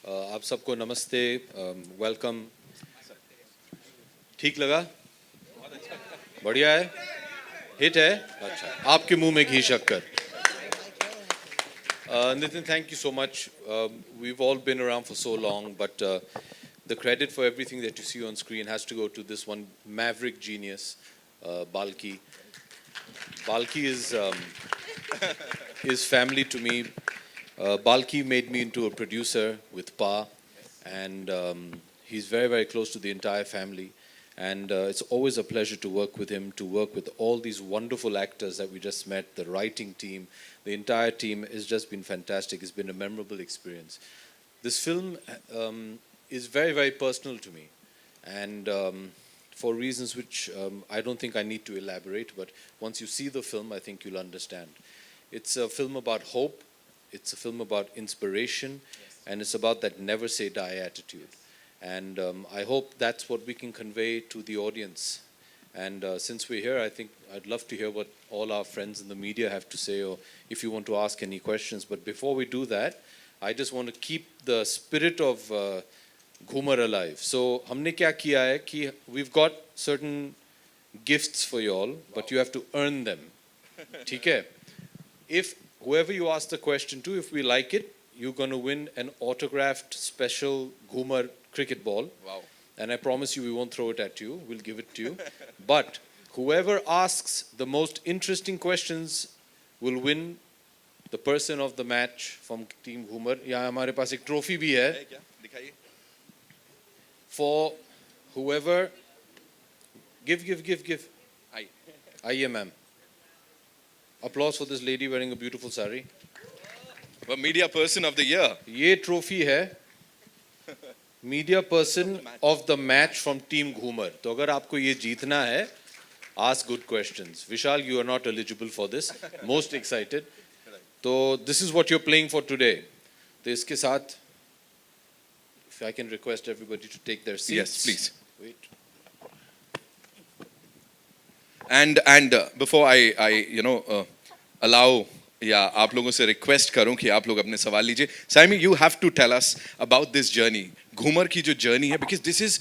आप सबको नमस्ते, वेलकम। ठीक लगा? बढ़िया है? हिट है? अच्छा, आपके मुंह में घी शक्कर। Nitin, thank you so much. We've all been around for so long, but the credit for everything that you see on screen has to go to this one maverick genius, Balki. Balki is family to me. Balki made me into a producer with Pa, and he's very, very close to the entire family. And it's always a pleasure to work with him, to work with all these wonderful actors that we just met, the writing team, the entire team has just been fantastic. It's been a memorable experience. This film is very, very personal to me, and for reasons which I don't think I need to elaborate, but once you see the film, I think you'll understand. It's a film about hope, it's a film about inspiration, and it's about that never say die attitude. And I hope that's what we can convey to the audience. And since we're here, I think I'd love to hear what all our friends in the media have to say, or if you want to ask any questions. But before we do that, I just want to keep the spirit of Ghoomer alive. So, हमने क्या किया है कि we've got certain gifts for you all, but you have to earn them. ठीक है? If whoever you ask the question to, if we like it, you're going to win an autographed special Ghoomer cricket ball. Wow. And I promise you we won't throw it at you, we'll give it to you. But whoever asks the most interesting questions will win the person of the match from Team Ghoomer. यहाँ हमारे पास एक trophy भी है. For whoever, give. आइए ma'am. Applause for this lady wearing a beautiful sari. The media person of the year. ये trophy है media person of the match from team Ghoomer. तो अगर आपको ये जीतना है, ask good questions. Vishal, you are not eligible for this. Most excited. तो this is what you are playing for today. तो इसके साथ if I can request everybody to take their seats. Yes, please. Wait. And before I allow या आप लोगों से request करूं कि आप लोग अपने सवाल लीजिए. Saiyami, you have to tell us about this journey, Ghoomer की जो जर्नी है, because this is,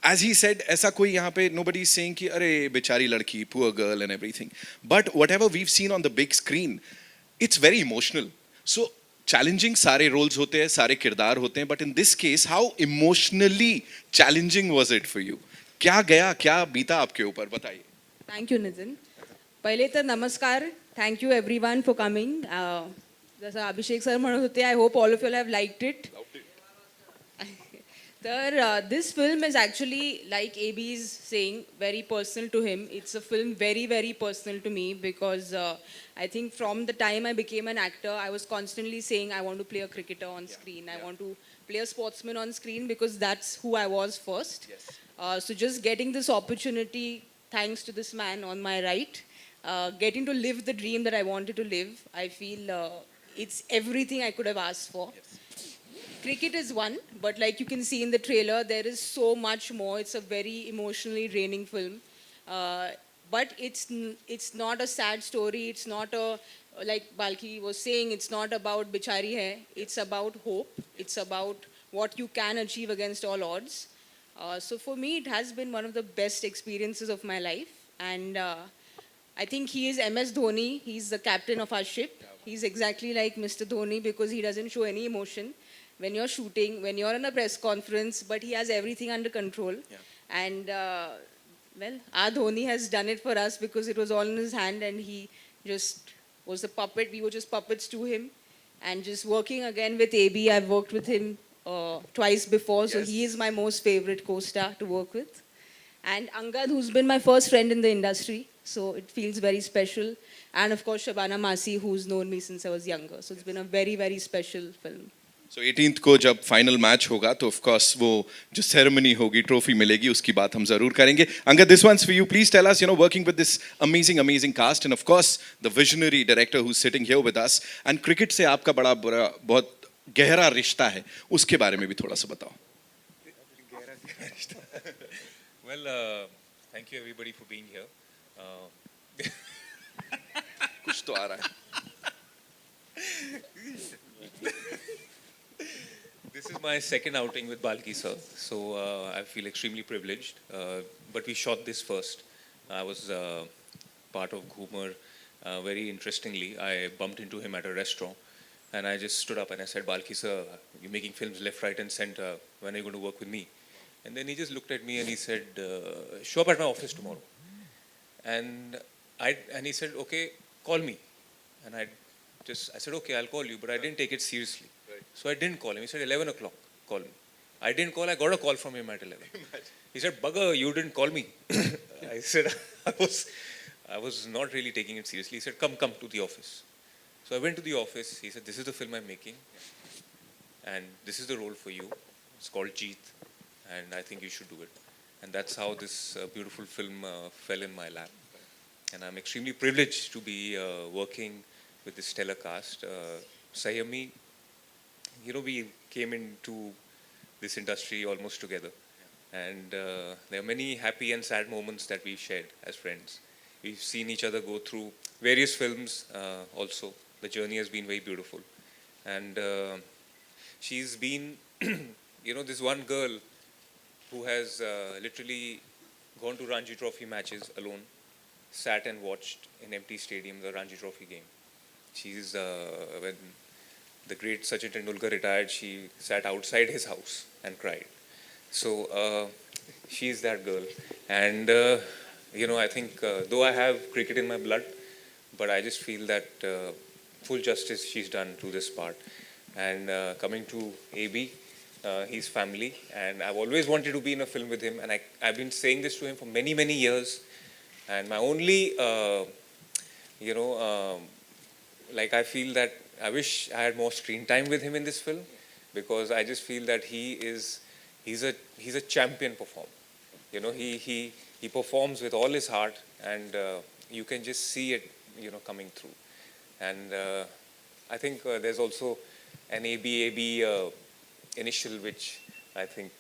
as he said, ऐसा कोई यहाँ पे नोबडी इज सेइंग कि अरे बेचारी लड़की, poor girl and everything, but whatever we have seen on the big screen, it's very emotional. So challenging सारे रोल्स होते हैं, सारे किरदार होते हैं, but in this case how emotionally challenging was it for you? क्या गया, क्या बीता आपके ऊपर, बताइए. Thank you Nitin. पहिले तर नमस्कार. Thank you everyone for coming. जसं अभिषेक सर म्हणत होते, I hope all of you have liked it. तर this film is actually like A B is saying very personal to him. It's a film very very personal to me because I think from the time I became an actor, I was constantly saying I want to play a cricketer on screen. I want to play a sportsman on screen because that's who I was first. Yes. So just getting this opportunity, thanks to this man on my right, getting to live the dream that I wanted to live, I feel it's everything I could have asked for. Yes. Cricket is one, but like you can see in the trailer, there is so much more. It's a very emotionally draining film. But it's not a sad story. It's not a, like Balki was saying, it's not about bichari hai. It's about hope. It's about what you can achieve against all odds. So for me, it has been one of the best experiences of my life. And I think he is MS Dhoni. He's the captain of our ship. He's exactly like Mr. Dhoni because he doesn't show any emotion when you're shooting, when you're in a press conference, but he has everything under control. Yeah. And well, our Dhoni has done it for us because it was all in his hand and he just was a puppet. We were just puppets to him. And just working again with AB, I've worked with him twice before, so Yes. he is my most favorite co-star to work with. And Angad, who's been my first friend in the industry, so it feels very special. And of course, Shabana Azmi, who's known me since I was younger. So it's been a very, very special film. So 18th को जब final match होगा तो of course वो जो ceremony होगी, trophy मिलेगी, उसकी बात हम जरूर करेंगे. Angad, this one's for you. Please tell us, working with this amazing cast and of course the visionary director who is sitting here with us, and cricket से आपका बड़ा बहुत गहरा रिश्ता है, उसके बारे में भी थोड़ा सा बताओ. Well, thank you everybody for being here. कुछ तो आ रहा है. This is my second outing with Balki sir, so I feel extremely privileged. But we shot this first. I was part of Ghoomer. Very interestingly, I bumped into him at a restaurant, and I just stood up and I said, "Balki sir, you're making films left, right, and center. When are you going to work with me?" And then he just looked at me and he said, "Show up at my office tomorrow." And he said, "Okay, call me." And I said, "Okay, I'll call you," but I didn't take it seriously. So I didn't call him. He said, 11 o'clock, call me. I didn't call. I got a call from him at 11. He said, "Bugger, you didn't call me." I said, I was not really taking it seriously. He said, come to the office. So I went to the office. He said, "This is the film I'm making. And this is the role for you. It's called Jeet. And I think you should do it." And that's how this beautiful film fell in my lap. And I'm extremely privileged to be working with this stellar cast. Saiyami, we came into this industry almost together. And there are many happy and sad moments that we've shared as friends. We've seen each other go through various films also. The journey has been very beautiful. And she's been, this one girl who has literally gone to Ranji Trophy matches alone, sat and watched in empty stadium the Ranji Trophy game. She's, when the great Sachin Tendulkar retired, she sat outside his house and cried. So she's that girl. And, I think though I have cricket in my blood, but I just feel that full justice she's done to this part. And coming to AB, he's family. And I've always wanted to be in a film with him. And I've been saying this to him for many, many years. And my only, I feel that I wish I had more screen time with him in this film, because I just feel that he's a champion performer. He performs with all his heart, and you can just see it, coming through. And I think there's also an ABAB initial, which I think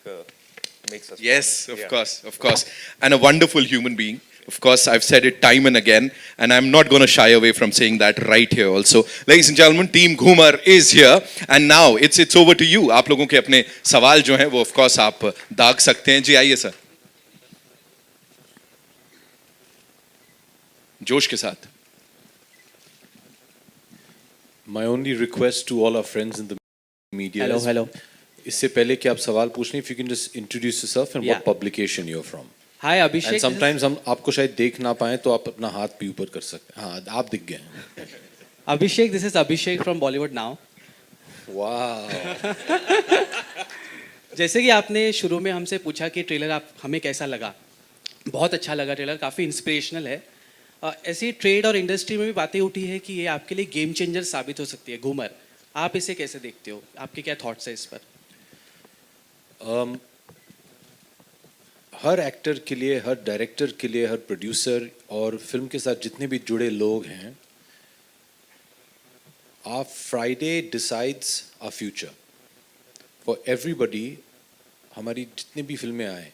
makes us. Yes, proud. of course. And a wonderful human being. Of course, I've said it time and again, and I'm not going to shy away from saying that right here also. Ladies and gentlemen, Team Ghoomer is here, and now it's over to you. आप लोगों के अपने सवाल जो हैं वो of course आप दाग सकते हैं. जी आइए सर. जोश के साथ. My only request to all our friends in the media. Hello. इससे पहले कि आप सवाल पूछने, if you can just introduce yourself and what publication you're from. Hi Abhishek. And sometimes हम आपको शायद देख ना पाएं, तो आप अपना हाथ भी ऊपर कर सकते हैं. हाँ, आप दिख गए हैं. Abhishek, this is Abhishek from Bollywood Now. Wow. जैसे कि आपने शुरू में हमसे पूछा कि ट्रेलर आप हमें कैसा लगा, बहुत अच्छा लगा ट्रेलर, काफ़ी इंस्पिरेशनल है. ऐसी ट्रेड और इंडस्ट्री में भी बातें उठी है कि ये आपके लिए गेम चेंजर साबित हो सकती है. घूमर, आप इसे कैसे देखते हो? आपके क्या थॉट्स है इस पर? हर एक्टर के लिए, हर डायरेक्टर के लिए, हर प्रोड्यूसर और फिल्म के साथ जितने भी जुड़े लोग हैं, our Friday decides our future. For everybody, हमारी जितनी भी फिल्में आए,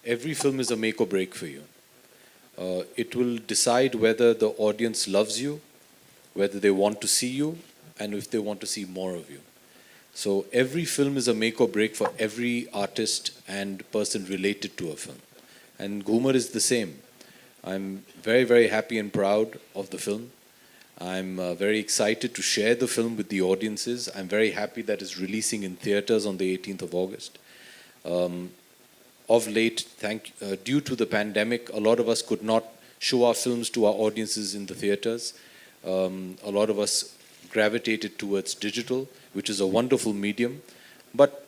every film is a make or break for you. It will decide whether the audience loves you, whether they want to see you, and if they want to see more of you. So every film is a make or break for every artist and person related to a film. And Ghoomer is the same. I'm very, very happy and proud of the film. I'm very excited to share the film with the audiences. I'm very happy that it's releasing in theaters on the 18th of August. Of late, due to the pandemic, a lot of us could not show our films to our audiences in the theaters. A lot of us gravitated towards digital, which is a wonderful medium. But,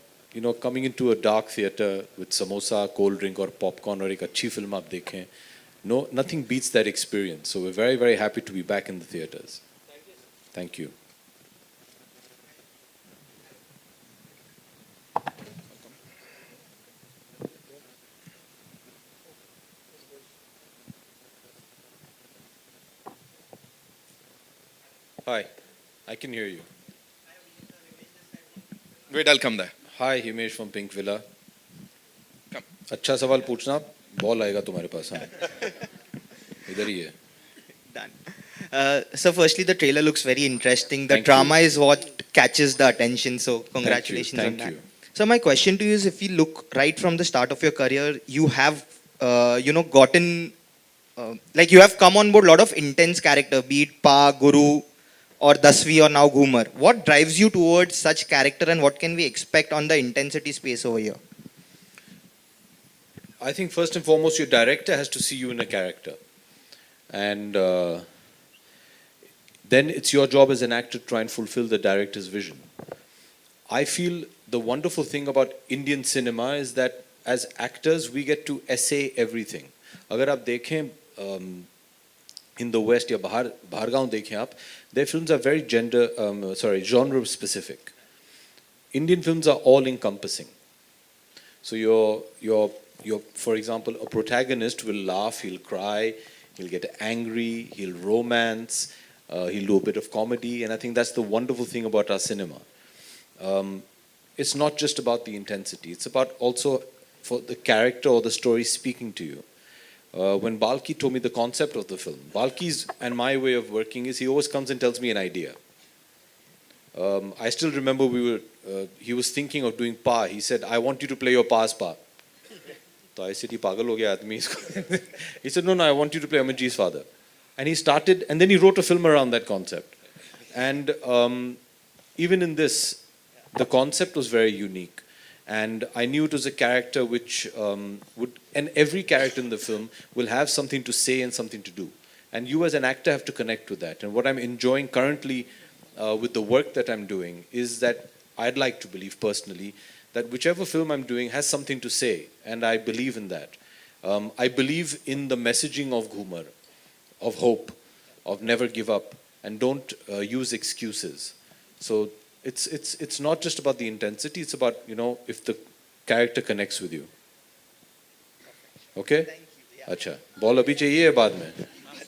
coming into a dark theater with samosa, cold drink or popcorn or ek achhi film aap dekhen, nothing beats that experience. So we're very, very happy to be back in the theaters. Thank you. Hi, I can hear you. Wait, I'll come there. Hi, Himesh from Pink Villa. Come. अच्छा सवाल पूछना, ball आएगा तुम्हारे पास. हाँ, इधर ही है. Done. So firstly, the trailer looks very interesting. The Thank drama you. is what catches the attention. So congratulations on Thank that. you. So my question to you is, if you look right from the start of your career, you have, gotten, like you have come on board a lot of intense character, be it Pa, Guru, or Dasvi, or now Ghoomer. What drives you towards such character, and what can we expect on the intensity space over here? I think first and foremost, your director has to see you in a character. And then it's your job as an actor to try and fulfill the director's vision. I feel the wonderful thing about Indian cinema is that as actors, we get to essay everything. अगर आप देखें in the West या बाहर गांव देखें आप, their films are very genre specific. Indian films are all encompassing. So your for example, a protagonist will laugh, he'll cry, he'll get angry, he'll romance, he'll do a bit of comedy, and I think that's the wonderful thing about our cinema. It's not just about the intensity, it's about also for the character or the story speaking to you. When Balki told me the concept of the film, Balki's and my way of working is he always comes and tells me an idea. I still remember he was thinking of doing Pa. He said, I want you to play your Pa's Pa. So I said, he pagal ho gaya aadmi isko. He said, no, I want you to play Amitji's father. And he started, and then he wrote a film around that concept. And even in this, the concept was very unique. And I knew it was a character which and every character in the film will have something to say and something to do. And you as an actor have to connect with that. And what I'm enjoying currently with the work that I'm doing is that I'd like to believe personally that whichever film I'm doing has something to say, and I believe in that. I believe in the messaging of Ghoomer, of hope, of never give up, and don't use excuses. So it's not just about the intensity, it's about, if the character connects with you. Okay? अच्छा, ball अभी चाहिए या बाद में?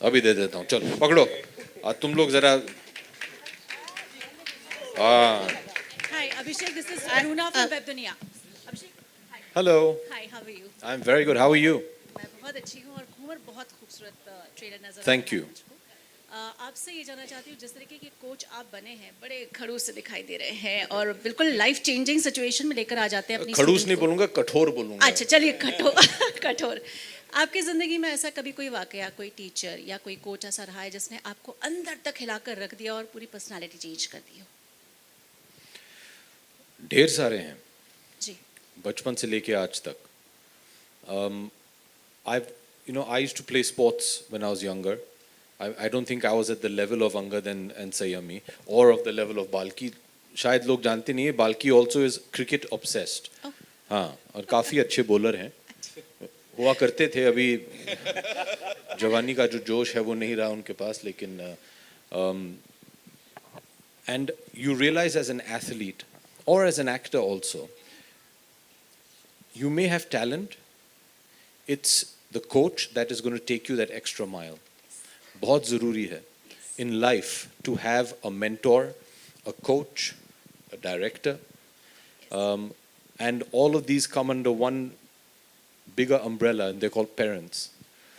अभी दे देता हूँ, चलो पकड़ो. आज तुम लोग जरा Hi, Abhishek. This is Aruna from Web Dunia. Abhishek, hi. Hello. Hi, how are you? I'm very good. How are you? मैं बहुत अच्छी हूँ और घूमर बहुत खूबसूरत ट्रेलर नजर आ रहा है Thank you. मुझको। आपसे ये जानना चाहती हूँ, जिस तरीके के कोच आप बने हैं, बड़े खड़ूस से दिखाई दे रहे हैं और बिल्कुल लाइफ चेंजिंग सिचुएशन में लेकर आ जाते हैं अपनी खड़ूस students नहीं को। बोलूंगा, कठोर बोलूंगा. अच्छा, चलिए कठोर। आपकी जिंदगी में ऐसा कभी कोई वाकया, कोई टीचर या कोई कोच ऐसा रहा है जिसने आपको अंदर तक हिलाकर रख दिया और पूरी पर्सनालिटी चेंज कर दी हो? ढेर सारे हैं. जी। बचपन से लेके आज तक. I used to play sports when I was younger. I don't think I was at the level of Angad and Saiyami or of the level of Balki. शायद लोग जानते नहीं है, Balki also is cricket obsessed. हाँ, और काफी अच्छे bowler हैं. हुआ करते थे, अभी जवानी का जो जोश है वो नहीं रहा उनके पास, लेकिन and you realize as an athlete or as an actor also, you may have talent, it's the coach that is going to take you that extra mile. बहुत ज़रूरी है in life to have a mentor, a coach, a director, and all of these come under one bigger umbrella, and they're called parents.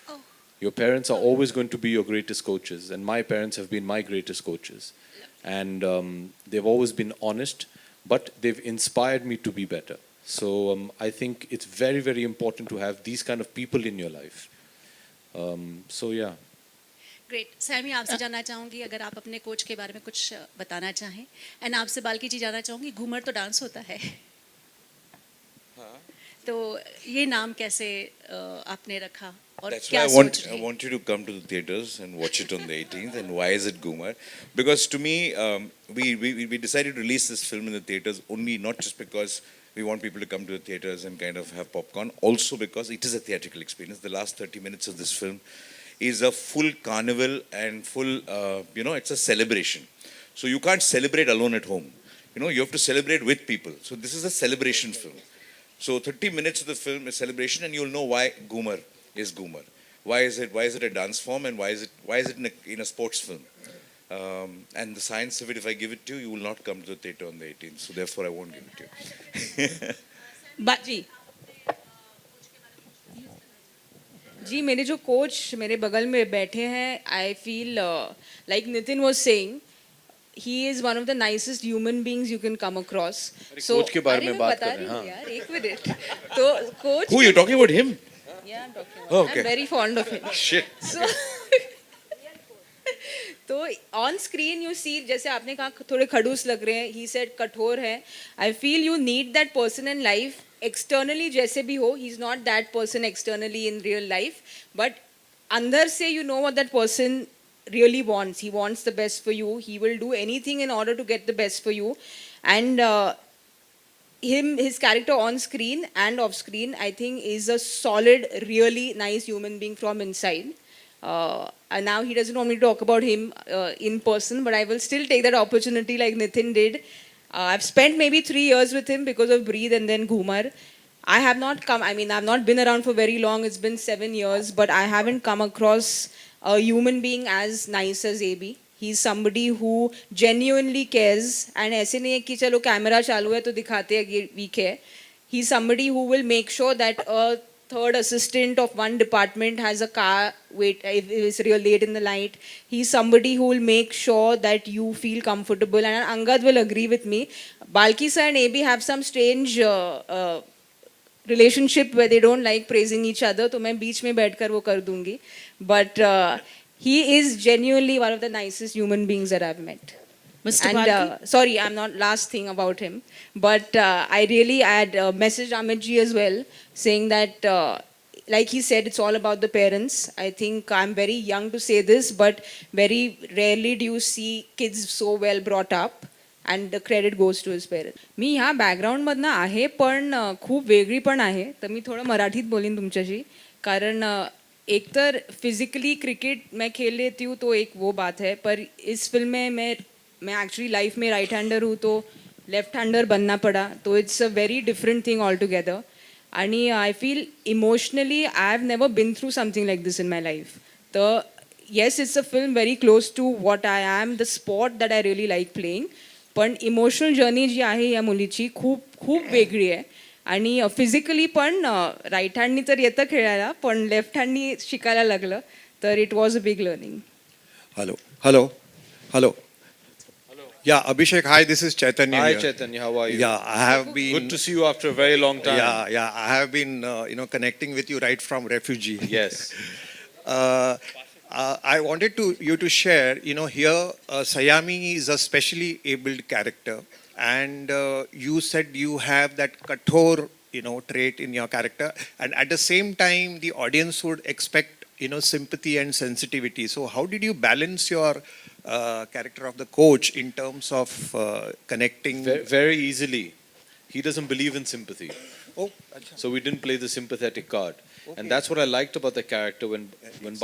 Oh. Your parents are always going to be your greatest coaches, and my parents have been my greatest coaches. And they've always been honest, but they've inspired me to be better. So I think it's very, very important to have these kind of people in your life. So yeah. Great. Saiyami, आपसे जानना चाहूँगी अगर आप अपने coach के बारे में कुछ बताना चाहें, एंड आपसे बाल्की जी जानना चाहूँगी, घूमर तो डांस होता है, तो ये नाम कैसे आपने रखा और That's क्या why सोच I रहे हैं? want you to come to the theaters and watch it on the 18th. And why is it Ghoomer? Because to me, we decided to release this film in the theaters only not just because we want people to come to the theaters and kind of have popcorn, also because it is a theatrical experience. The last 30 minutes of this film is a full carnival and full, it's a celebration. So you can't celebrate alone at home. You have to celebrate with people. So this is a celebration film. So 30 minutes of the film is celebration, and you'll know why Ghoomer is Ghoomer. Why is it a dance form, and why is it in a sports film? And the science of it, if I give it to you, you will not come to the theater on the 18th. So therefore, I won't give it to you. जी, मेरे जो coach मेरे बगल में बैठे हैं, I feel like Nitin was saying, he is one of the nicest human beings you can come across. coach के बारे में अरे मैं बात बता कर रहे रही हैं, हूँ यार, एक मिनट. तो coach. Who, you're talking about him? Yeah, I'm talking about. Oh, okay. I'm very fond of him. Shit. So, तो ऑन स्क्रीन यू सी, जैसे आपने कहा थोड़े खड़ूस लग रहे हैं, ही सेड कठोर है. I feel you need that person in life. Externally जैसे भी हो, he is not that person externally in real life, but अंदर से you know what that person really wants. He wants the best for you. He will do anything in order to get the best for you. And his character on screen and off screen, I think, is a solid, really nice human being from inside. And now he doesn't want me to talk about him in person, but I will still take that opportunity like Nitin did. I've spent maybe 3 years with him because of Breathe and then Ghoomer. I've not been around for very long. It's been 7 years, but I haven't come across a human being as nice as AB. He's somebody who genuinely cares, and ऐसे नहीं है कि चलो camera चालू है तो दिखाते हैं कि we care. He's somebody who will make sure that a third assistant of one department has a car wait if it's real late in the night. He's somebody who will make sure that you feel comfortable, and Angad will agree with me. Balki sir and AB have some strange relationship where they don't like praising each other, तो मैं बीच में बैठकर वो कर दूंगी. But he is genuinely one of the nicest human beings that I've met. Mr. And Balki? sorry, I'm not last thing about him, but I had messaged Amit ji as well, saying that like he said, it's all about the parents. I think I'm very young to say this, but very rarely do you see kids so well brought up. And the credit goes to his parents. मी ह्या बॅकग्राऊंडमधनं आहे, पण खूप वेगळी पण आहे. तर मी थोडं मराठीत बोलीन तुमच्याशी, कारण एक तर फिजिकली क्रिकेट मैं खेल लेती हूँ तो एक वो बात है, पर इस फिल्म में मैं एक्चुअली लाइफ में राइट हैंडर हूँ, तो लेफ्ट हैंडर बनना पड़ा, तो it's a very different thing all together. आणि I feel emotionally I have never been through something like this in my life. तर yes, it's a film very close to what I am, the spot that I really like playing. पण emotional journey जी आहे या मुलीची खूप खूप वेगळी आहे. आणि फिजिकली पण राईट हँडनी तर येतं खेळायला, पण लेफ्ट हँडनी शिकायला लागलं, तर it was a big learning. Hello. Yeah, Abhishek, hi, this is Chaitanya. Hi here. Chaitanya, how are you? Yeah, I have been. Good to see you after a very long time. Yeah, I have been, connecting with you right from refugee. Yes. I wanted you to share, here Saiyami is a specially abled character, and you said you have that kathor, trait in your character, and at the same time, the audience would expect, sympathy and sensitivity. So how did you balance your character of the coach in terms of connecting? Very easily. He doesn't believe in sympathy. Oh, So we didn't play the sympathetic card. Okay. And that's what I liked about the character when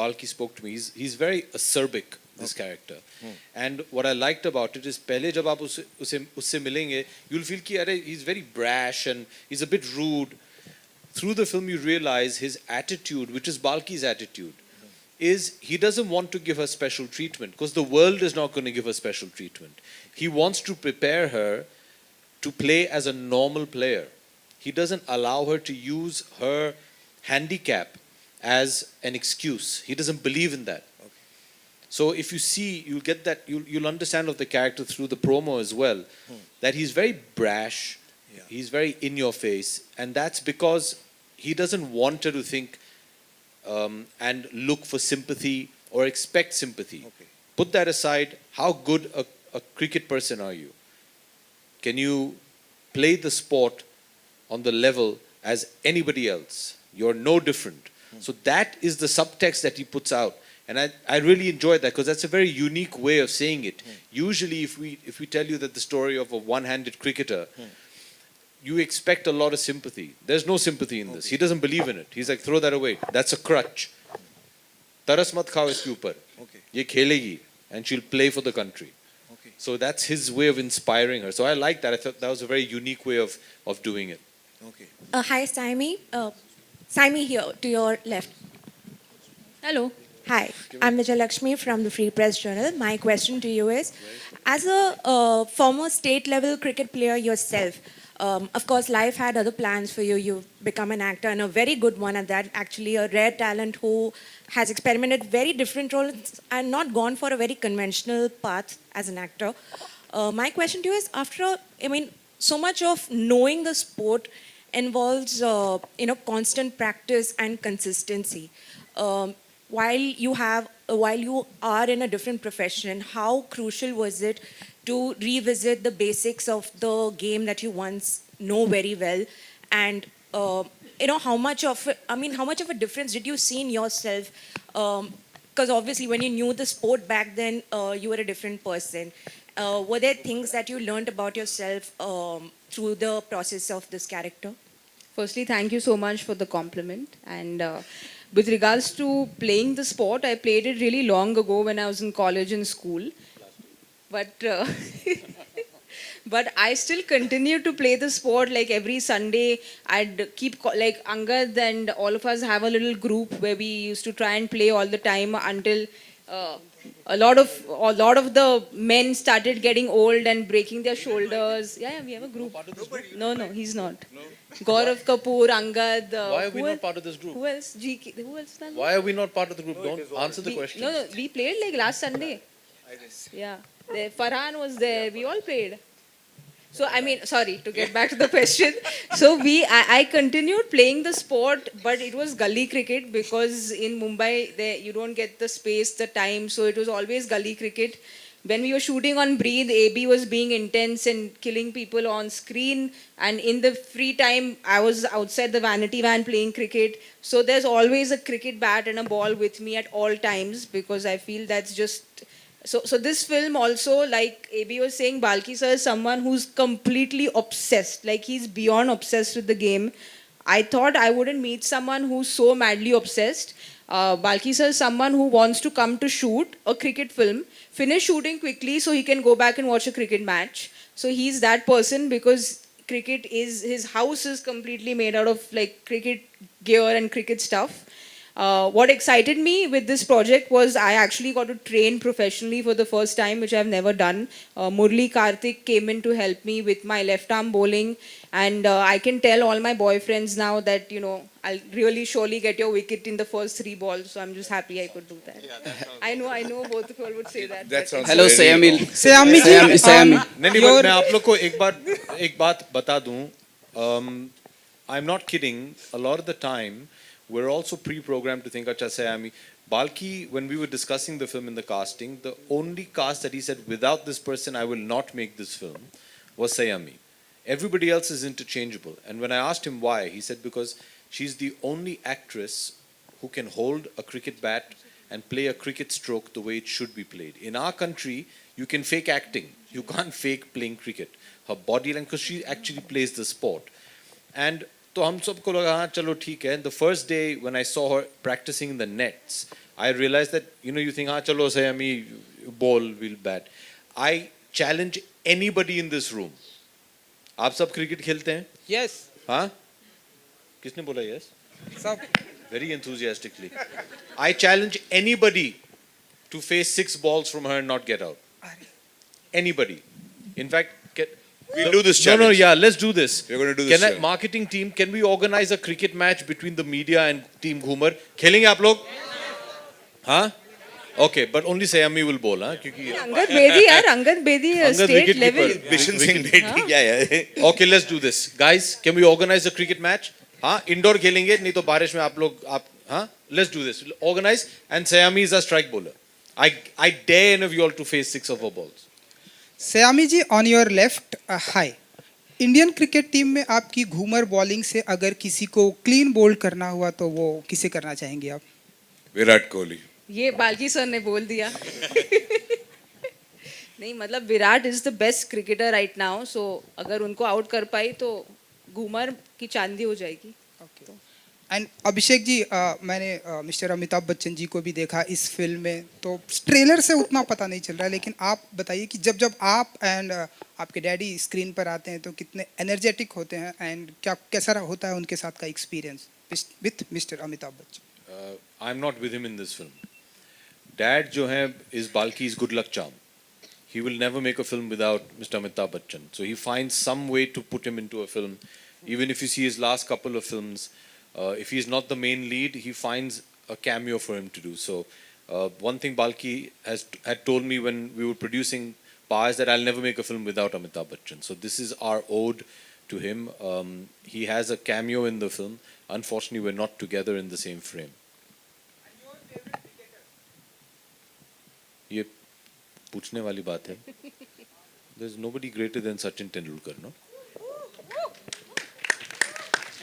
Balki spoke to me. He's very acerbic, this character. And what I liked about it is, पहले जब आप उससे मिलेंगे, you'll feel कि अरे he's very brash and he's a bit rude. Through the film you realize his attitude, which is Balki's attitude, is he doesn't want to give her special treatment because the world is not going to give her special treatment. He wants to prepare her to play as a normal player. He doesn't allow her to use her handicap as an excuse. He doesn't believe in that. Okay. So if you see, you'll get that, you'll understand of the character through the promo as well, that he's very brash, he's very in your face, and that's because he doesn't want her to think and look for sympathy or expect sympathy. Okay. Put that aside. How good a cricket person are you? Can you play the sport on the level as anybody else? You're no different. So that is the subtext that he puts out. And I really enjoyed that because that's a very unique way of saying it. Usually if we tell you that the story of a one-handed cricketer, you expect a lot of sympathy. There's no sympathy in this. He doesn't believe in it. He's like, throw that away. That's a crutch. Taras mat khao iske upar. Ye khelegi and she'll play for the country. Okay. So that's his way of inspiring her. So I like that. I thought that was a very unique way of doing it. Okay. Hi, Saiyami. Saiyami here, to your left. Hello. Hi, I'm Vijayalakshmi from the Free Press Journal. My question to you is, as a former state-level cricket player yourself, Of course, life had other plans for you. You've become an actor and a very good one at that. Actually, a rare talent who has experimented very different roles and not gone for a very conventional path as an actor. My question to you is, so much of knowing the sport involves, constant practice and consistency. While you are in a different profession, how crucial was it to revisit the basics of the game that you once know very well, and how much of a difference did you see in yourself? Because obviously, when you knew the sport back then, you were a different person. Were there things that you learned about yourself through the process of this character? Firstly, thank you so much for the compliment. And with regards to playing the sport, I played it really long ago when I was in college and school. But but I still continue to play the sport. Like every Sunday, I'd keep like Angad and all of us have a little group where we used to try and play all the time until a lot of the men started getting old and breaking their shoulders. Yeah, we have a group. No, he's not. No. Gaurav Kapoor, Angad. Why are we not part of this group? Who else? GK. Who else? Why are we not part of the group? Don't answer the question. No, we played like last Sunday. Yeah, Farhan was there. We all played. So sorry, to get back to the question. So I continued playing the sport, but it was gully cricket because in Mumbai you don't get the space, the time. So it was always gully cricket. When we were shooting on Breathe, AB was being intense and killing people on screen. And in the free time, I was outside the vanity van playing cricket. So there's always a cricket bat and a ball with me at all times because I feel that's just... So this film also, like AB was saying, Balki sir is someone who's completely obsessed. Like he's beyond obsessed with the game. I thought I wouldn't meet someone who's so madly obsessed. Balki sir is someone who wants to come to shoot a cricket film, finish shooting quickly so he can go back and watch a cricket match. So he's that person because his house is completely made out of like cricket gear and cricket stuff. What excited me with this project was I actually got to train professionally for the first time, which I've never done. Murli Karthik came in to help me with my left arm bowling, and I can tell all my boyfriends now that, I'll really surely get your wicket in the first 3 balls, so I'm just happy I could do that. I know both of you all would say that. Hello, Saiyami. Saiyami. नहीं but मैं आप लोग को एक बात बता दूं. I'm not kidding. A lot of the time, we're also pre-programmed to think, Acha Saiyami. Balki, when we were discussing the film in the casting, the only cast that he said, without this person, I will not make this film, was Saiyami. Everybody else is interchangeable. And when I asked him why, he said, because she's the only actress who can hold a cricket bat and play a cricket stroke the way it should be played. In our country, you can fake acting. You can't fake playing cricket. Her body language, because she actually plays the sport. And तो हम सबको लगा हाँ चलो ठीक है. The first day when I saw her practicing in the nets, I realized that you think हाँ चलो Saiyami ball will bat. I challenge anybody in this room. आप सब क्रिकेट खेलते हैं? Yes. हाँ? किसने बोला yes? सब. Very enthusiastically. I challenge anybody to face 6 balls from her and not get out. Anybody. In fact, we'll do this challenge. No, yeah, let's do this. We're going to do this. Can marketing team, can we organize a cricket match between the media and team Ghoomer? खेलेंगे आप लोग? हाँ? Okay, but only Saiyami will bowl, हाँ? क्योंकि Angad Bedi state level. Bishan Singh Bedi. Yeah. Okay, let's do this, guys. Can we organize a cricket match? हाँ? Indoor खेलेंगे, नहीं तो बारिश में आप हाँ? Let's do this. Organize, and Saiyami is a strike bowler. I dare any of you all to face 6 of her balls. Saiyami ji, on your left, hi. Indian cricket team में आपकी Ghoomar bowling से अगर किसी को clean bowled करना हुआ तो वो किसे करना चाहेंगे आप? विराट कोहली. ये बाल्की सर ने बोल दिया. नहीं मतलब Virat is the best cricketer right now, so अगर उनको आउट कर पाई तो घूमर की चांदी हो जाएगी. एंड अभिषेक जी, मैंने मिस्टर अमिताभ बच्चन जी को भी देखा इस फिल्म में, तो ट्रेलर से उतना पता नहीं चल रहा है, लेकिन आप बताइए कि जब आप एंड आपके डैडी स्क्रीन पर आते हैं तो कितने एनर्जेटिक होते हैं, एंड कैसा होता है उनके साथ का experience with mister Amitabh Bachchan? I am not with him in this film. Dad जो है is Balki is good luck charm. he will never make a film without Mr. Amitabh Bachchan. So he finds some way to put him into a film. Even if you see his last couple of films, if he's not the main lead, he finds a cameo for him to do. So one thing Balki had told me when we were producing Pa is that I'll never make a film without Amitabh Bachchan. So this is our ode to him. He has a cameo in the film. Unfortunately, we're not together in the same frame. ये पूछने वाली बात है. There's nobody greater than Sachin Tendulkar, no?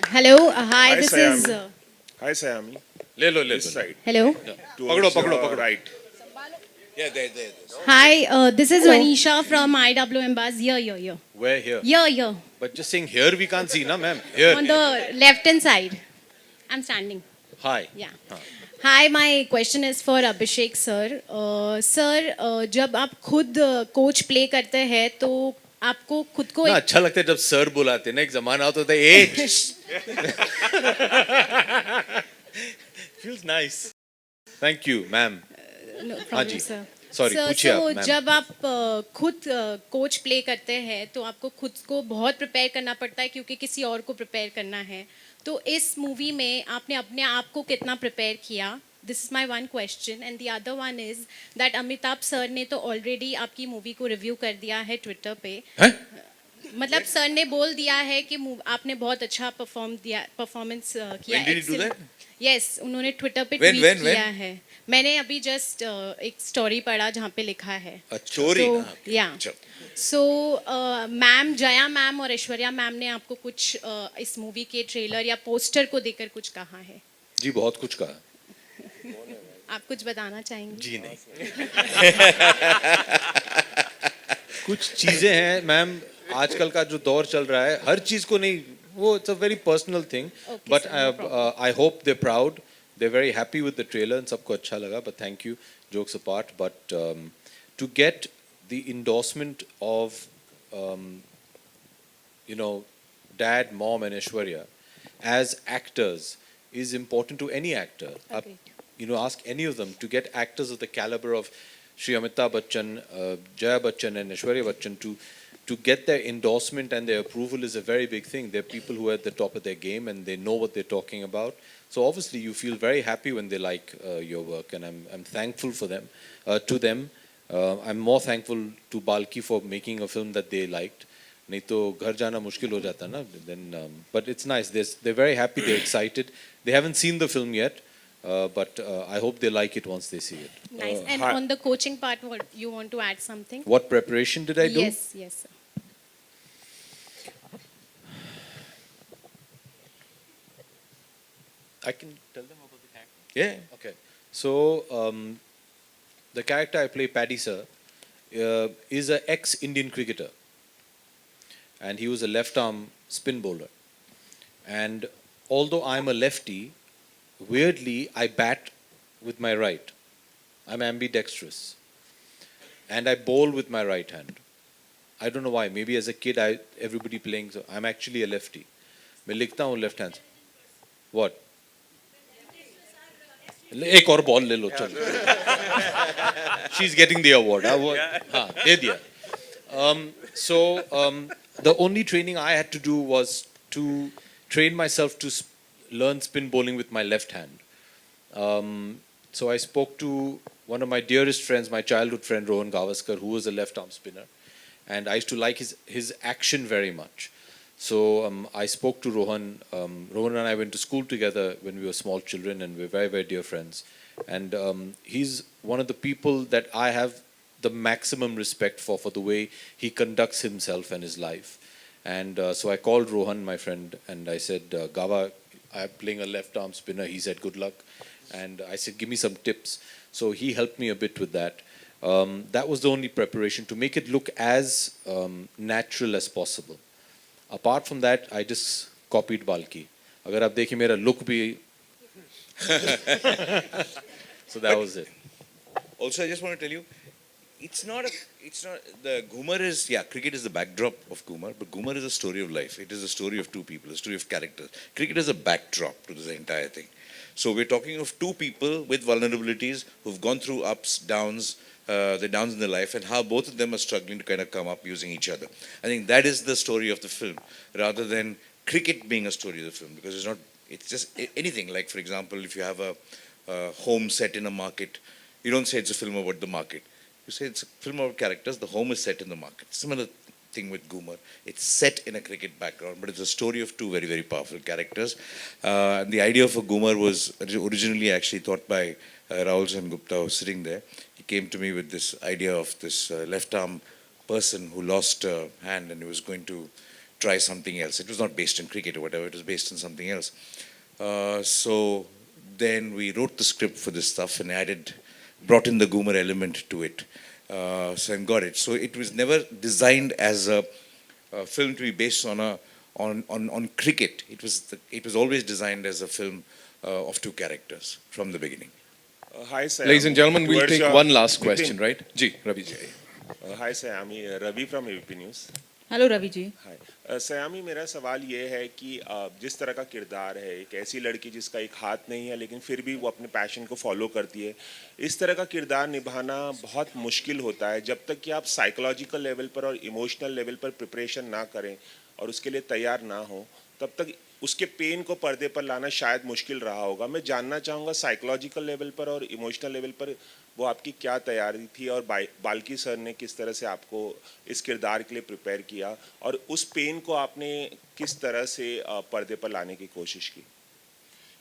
Hello, hi, this Saiyami. is. Hi, Saiyami. ले लो This side. Hello. पकड़ो पकड़ो पकड़ो. Right. Yeah, there. Hi, this is Manisha from IWM Buzz. Here. Where here? Here. But just saying here we can't see, na ma'am. Here. On the left hand side. I'm standing. Hi. Yeah. हाँ. Hi, my question is for Abhishek sir. Sir, जब आप खुद coach play करते हैं तो आपको खुद को ना अच्छा लगता है जब सर बुलाते हैं ना. एक जमाना होता था ए feels nice. Thank you, ma'am. No हाँ problem, जी. sir. Sorry, Sir, पूछिए so आप, ma'am. जब आप खुद कोच प्ले करते हैं तो आपको खुद को बहुत प्रिपेयर करना पड़ता है क्योंकि किसी और को प्रिपेयर करना है. तो इस मूवी में आपने अपने आप को कितना प्रिपेयर किया? This is my one question and the other one is that Amitabh sir ने तो ऑलरेडी आपकी मूवी को रिव्यू कर दिया है ट्विटर पे. मतलब सर ने बोल दिया है कि आपने बहुत अच्छा परफॉर्मेंस किया. When did he do that? Yes, उन्होंने ट्विटर पे When? ट्वीट किया है. मैंने अभी जस्ट एक स्टोरी पढ़ा जहाँ पे लिखा है. Story. या सो मैम, जया मैम और ऐश्वर्या मैम ने आपको कुछ इस मूवी के ट्रेलर या पोस्टर को देकर कुछ कहा है? जी बहुत कुछ कहा. आप कुछ बताना चाहेंगे? जी नहीं. कुछ चीजें हैं मैम, आजकल का जो दौर चल रहा है हर चीज को नहीं, वो it's a very personal thing. But I hope they proud, they very happy with the trailer. सबको अच्छा लगा. But thank you, jokes apart. But to get the endorsement of dad, mom and Aishwarya as actors is important to any actor. Ask any of them to get actors of the caliber of Shri Amitabh Bachchan, Jaya Bachchan and Aishwarya Bachchan to get their endorsement and their approval is a very big thing. They're people who are at the top of their game and they know what they're talking about. So obviously you feel very happy when they like your work, and I'm thankful for them, to them. I'm more thankful to Balki for making a film that they liked. नहीं तो घर जाना मुश्किल हो जाता ना. Then, but it's nice. They're very happy. They're excited. They haven't seen the film yet, but I hope they like it once they see it. Nice. And on the coaching part, what you want to add something? What preparation did I do? Yes, sir. I can tell them about the character. Yeah. Okay. So the character I play, Paddy Sir, is an ex-Indian cricketer, and he was a left-arm spin bowler. And although I'm a lefty, weirdly I bat with my right. I'm ambidextrous, and I bowl with my right hand. I don't know why. Maybe as a kid, everybody playing. So I'm actually a lefty. मैं लिखता हूँ left hand. What? एक और ball ले लो चलो. She's getting the award. हाँ, दे दिया. So the only training I had to do was to train myself to learn spin bowling with my left hand. So I spoke to one of my dearest friends, my childhood friend Rohan Gavaskar, who was a left arm spinner, and I used to like his action very much. So I spoke to Rohan. Rohan and I went to school together when we were small children, and we're very, very dear friends. And he's one of the people that I have the maximum respect for the way he conducts himself and his life. And so I called Rohan, my friend, and I said, Gava, I'm playing a left arm spinner. He said, good luck. And I said, give me some tips. So he helped me a bit with that. That was the only preparation, to make it look as natural as possible. Apart from that, I just copied Balki. अगर आप देखिए मेरा look भी. So that was it. Also, I just want to tell you, it's not the Ghoomer is, cricket is the backdrop of Ghoomer, but Ghoomer is a story of life. It is a story of two people, a story of characters. Cricket is a backdrop to this entire thing. So we're talking of two people with vulnerabilities who've gone through ups, downs, the downs in their life, and how both of them are struggling to kind of come up using each other. I think that is the story of the film, rather than cricket being a story of the film, because it's just anything. Like, for example, if you have a home set in a market, you don't say it's a film about the market. You say it's a film about characters. The home is set in the market. Similar thing with Ghoomer. It's set in a cricket background, but it's a story of two very, very powerful characters. And the idea of a Ghoomer was originally actually thought by Rahul Sen Gupta, who was sitting there. He came to me with this idea of this left arm person who lost a hand and he was going to try something else. It was not based in cricket or whatever, it was based on something else. So then we wrote the script for this stuff and brought in the Ghoomer element to it. And got it. So it was never designed as a film to be based on cricket. It was always designed as a film of two characters from the beginning. Hi, Saiyami. Ladies and gentlemen, we'll take one last question, right? Ji, Ravi ji. Hi, Saiyami. Ravi from ABP News. Hello Ravi ji. Saiyami, मेरा सवाल ये है कि जिस तरह का किरदार है, एक ऐसी लड़की जिसका एक हाथ नहीं है लेकिन फिर भी वो अपने पैशन को फॉलो करती है, इस तरह का किरदार निभाना बहुत मुश्किल होता है जब तक कि आप साइकोलॉजिकल लेवल पर और इमोशनल लेवल पर प्रिपरेशन ना करें और उसके लिए तैयार ना हो, तब तक उसके पेन को पर्दे पर लाना शायद मुश्किल रहा होगा. मैं जानना चाहूँगा साइकोलॉजिकल लेवल पर और इमोशनल लेवल पर वो आपकी क्या तैयारी थी और बाल्की सर ने किस तरह से आपको इस किरदार के लिए प्रिपेयर किया और उस पेन को आपने किस तरह से पर्दे पर लाने की कोशिश की?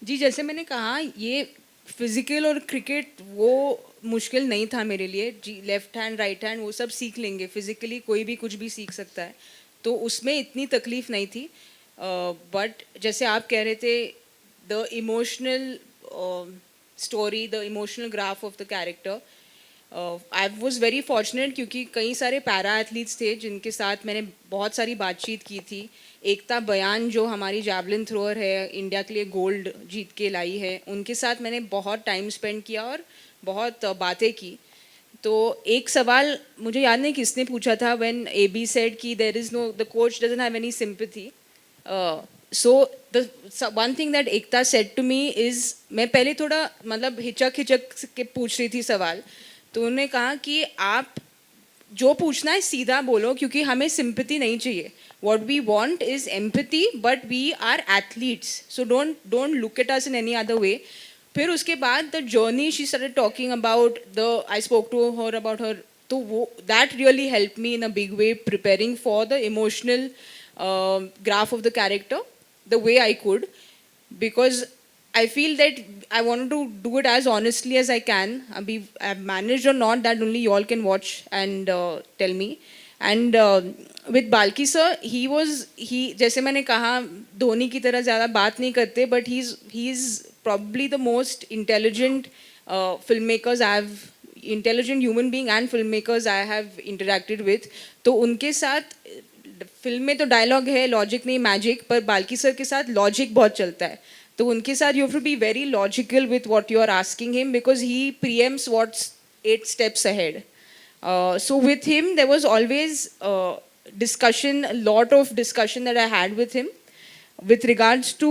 जी, जैसे मैंने कहा, ये फिजिकल और क्रिकेट वो मुश्किल नहीं था मेरे लिए. जी, लेफ्ट हैंड राइट हैंड वो सब सीख लेंगे. फिजिकली कोई भी कुछ भी सीख सकता है, तो उसमें इतनी तकलीफ नहीं थी. बट जैसे आप कह रहे थे, the emotional story, the emotional graph of the character, I was very fortunate क्योंकि कई सारे पैरा एथलीट्स थे जिनके साथ मैंने बहुत सारी बातचीत की थी. एकता बयान जो हमारी जैवलिन थ्रोअर है, इंडिया के लिए गोल्ड जीत के लाई है, उनके साथ मैंने बहुत टाइम स्पेंड किया और बहुत बातें की. तो एक सवाल मुझे याद नहीं किसने पूछा था, व्हेन AB सेड कि there is no, the coach doesn't have any sympathy. So the one thing that Ekta said to me is, मैं पहले थोड़ा मतलब हिचक के पूछ रही थी सवाल, तो उन्होंने कहा कि आप जो पूछना है सीधा बोलो क्योंकि हमें सिंपैथी नहीं चाहिए. What we want is empathy, but we are athletes, so don't look at us in any other way. फिर उसके बाद the journey she started talking about, I spoke to her about her, तो वो that really helped me in a big way preparing for the emotional graph of the character the way I could, because I feel that I wanted to do it as honestly as I can. I've managed or not, that only you all can watch and tell me. And with Balki sir, he जैसे मैंने कहा, धोनी की तरह ज़्यादा बात नहीं करते, but he's probably the most intelligent intelligent human being and filmmakers I have interacted with. तो उनके साथ फिल्म में तो डायलॉग है, लॉजिक नहीं मैजिक, पर बाल्की सर के साथ लॉजिक बहुत चलता है. तो उनके साथ you have to be very logical with what you are asking him because he preempts what's 8 steps ahead. So with him there was always discussion, a lot of discussion that I had with him. With regards to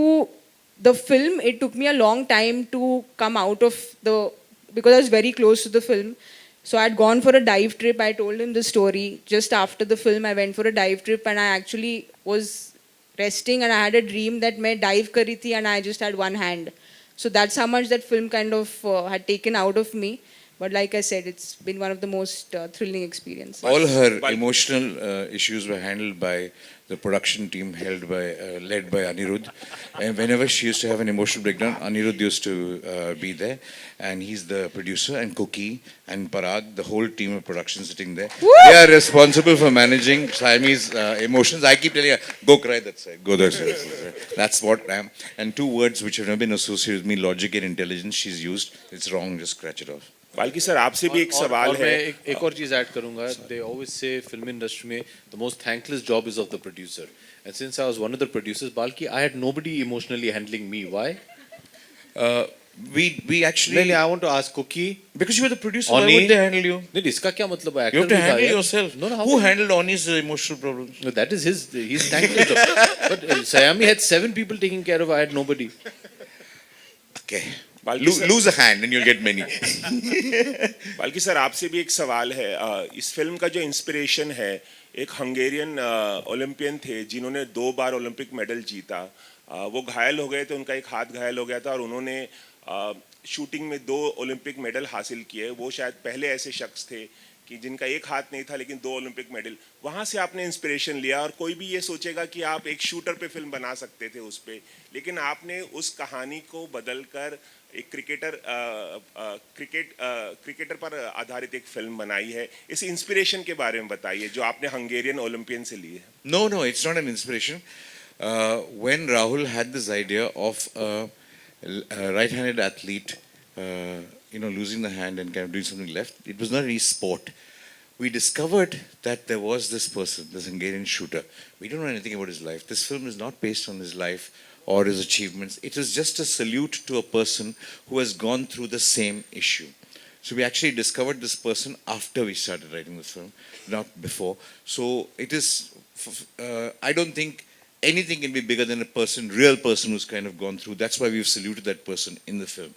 the film, it took me a long time to come out of because I was very close to the film. So I had gone for a dive trip. I told him the story. Just after the film, I went for a dive trip and I actually was resting and I had a dream that मैं dive कर रही थी and I just had one hand. So that's how much that film kind of had taken out of me. But like I said, it's been one of the most thrilling experiences. All her emotional issues were handled by the production team led by Anirudh. And whenever she used to have an emotional breakdown, Anirudh used to be there. And he's the producer, and Cookie and Parag, the whole team of production sitting there. Woo! They are responsible for managing Saiyami's emotions. I keep telling her, go cry that side, go that side. That's what I am. And 2 words which have never been associated with me, logic and intelligence, she's used. It's wrong, just scratch it off. Balki sir, आपसे भी एक सवाल है. एक और चीज add करूंगा. They always say film industry में the most thankless job is of the producer. And since I was one of the producers, Balki, I had nobody emotionally handling me. Why? We actually. I want to ask Cookie. Because you were the producer, why would they handle you? नहीं, इसका क्या मतलब है? You have to handle yourself. No, who handled Oni's emotional problems? No, that is his thankless job. But Saiyami had 7 people taking care of. I had nobody. Okay. Balki sir- Lose a hand and you'll get many. बल्कि sir आपसे भी एक सवाल है इस film का जो inspiration है एक हंगेरियन ओलंपियन थे जिन्होंने 2 बार ओलंपिक मेडल जीता वो घायल हो गए थे उनका एक हाथ घायल हो गया था और उन्होंने शूटिंग में 2 ओलंपिक मेडल हासिल किए वो शायद पहले ऐसे शख्स थे कि जिनका एक हाथ नहीं था लेकिन 2 ओलंपिक मेडल वहाँ से आपने इंस्पिरेशन लिया और कोई भी ये सोचेगा कि आप एक शूटर पे फिल्म बना सकते थे उस पे लेकिन आपने उस कहानी को बदलकर एक क्रिकेटर पर आधारित एक फिल्म बनाई है इस इंस्पिरेशन के बारे में बताइए जो आपने हंगेरियन ओलंपियन से ली है No, it's not an inspiration. When Rahul had this idea of a right-handed athlete, losing the hand and kind of doing something left, it was not any sport. We discovered that there was this person, this Hungarian shooter. We don't know anything about his life. This film is not based on his life or his achievements. It is just a salute to a person who has gone through the same issue. So we actually discovered this person after we started writing the film, not before. So it is, I don't think anything can be bigger than a person, real person who's kind of gone through. That's why we've saluted that person in the film.